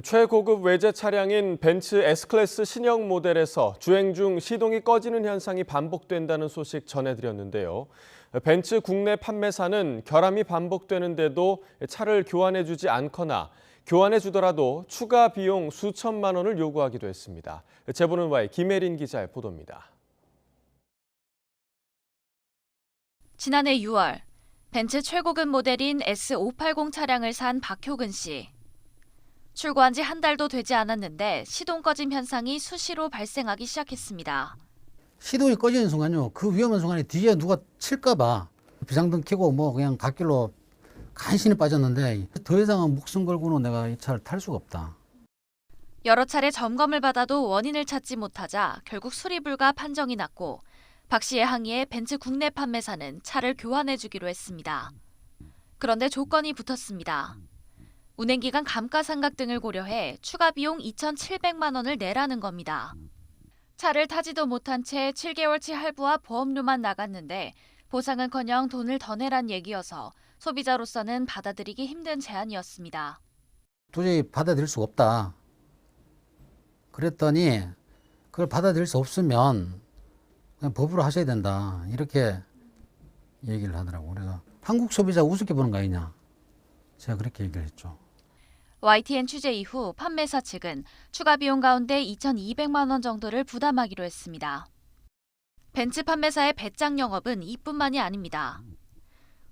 최고급 외제 차량인 벤츠 S클래스 신형 모델에서 주행 중 시동이 꺼지는 현상이 반복된다는 소식 전해드렸는데요. 벤츠 국내 판매사는 결함이 반복되는데도 차를 교환해주지 않거나 교환해주더라도 추가 비용 수천만 원을 요구하기도 했습니다. 제보는 와의 김혜린 기자의 보도입니다. 지난해 6월, 벤츠 최고급 모델인 S580 차량을 산 박효근 씨. 출고한 지 한 달도 되지 않았는데 시동 꺼짐 현상이 수시로 발생하기 시작했습니다. 시동이 꺼지는 순간요. 그 위험한 순간에 뒤에 누가 칠까 봐 비상등 켜고 그냥 갓길로 간신히 빠졌는데 더 이상은 목숨 걸고는 내가 이 차를 탈 수가 없다. 여러 차례 점검을 받아도 원인을 찾지 못하자 결국 수리 불가 판정이 났고 박 씨의 항의에 벤츠 국내 판매사는 차를 교환해주기로 했습니다. 그런데 조건이 붙었습니다. 운행기간 감가상각 등을 고려해 추가 비용 2,700만 원을 내라는 겁니다. 차를 타지도 못한 채 7개월치 할부와 보험료만 나갔는데 보상은커녕 돈을 더 내란 얘기여서 소비자로서는 받아들이기 힘든 제안이었습니다. 도저히 받아들일 수가 없다. 그랬더니 그걸 받아들일 수 없으면 그냥 법으로 하셔야 된다. 이렇게 얘기를 하더라고요. 그래서 한국 소비자 우습게 보는 거 아니냐. 제가 그렇게 얘기를 했죠. YTN 취재 이후 판매사 측은 추가 비용 가운데 2,200만 원 정도를 부담하기로 했습니다. 벤츠 판매사의 배짱 영업은 이뿐만이 아닙니다.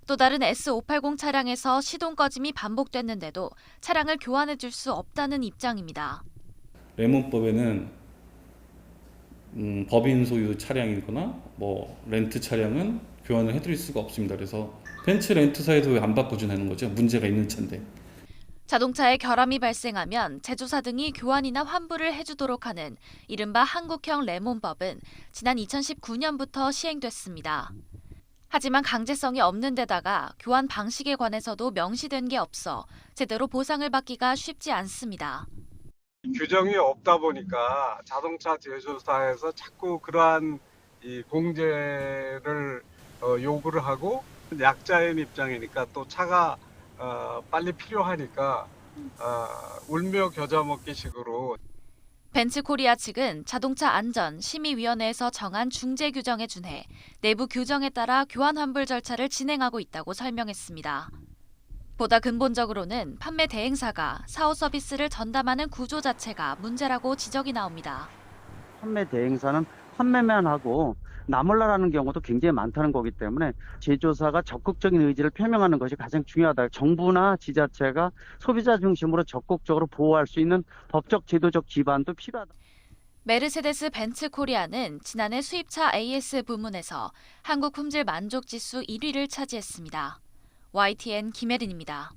또 다른 S580 차량에서 시동 꺼짐이 반복됐는데도 차량을 교환해 줄 수 없다는 입장입니다. 레몬법에는 법인 소유 차량이거나 렌트 차량은 교환을 해드릴 수가 없습니다. 그래서 벤츠 렌트사에도 왜 안 바꿔주는 거죠? 문제가 있는 차인데. 자동차에 결함이 발생하면 제조사 등이 교환이나 환불을 해주도록 하는 이른바 한국형 레몬법은 지난 2019년부터 시행됐습니다. 하지만 강제성이 없는 데다가 교환 방식에 관해서도 명시된 게 없어 제대로 보상을 받기가 쉽지 않습니다. 규정이 없다 보니까 자동차 제조사에서 자꾸 그러한 이 공제를 요구를 하고 약자인 입장이니까 또 차가 빨리 필요하니까 울며 겨자 먹기 식으로. 벤츠 코리아 측은 자동차 안전 심의위원회에서 정한 중재 규정에 준해 내부 규정에 따라 교환 환불 절차를 진행하고 있다고 설명했습니다. 보다 근본적으로는 판매 대행사가 사후 서비스를 전담하는 구조 자체가 문제라고 지적이 나옵니다. 판매 대행사는 판매만 하고 나몰라라는 경우도 굉장히 많다는 거기 때문에 제조사가 적극적인 의지를 표명하는 것이 가장 중요하다. 정부나 지자체가 소비자 중심으로 적극적으로 보호할 수 있는 법적 제도적 기반도 필요하다. 메르세데스 벤츠 코리아는 지난해 수입차 AS 부문에서 한국 품질 만족 지수 1위를 차지했습니다. YTN 김혜린입니다.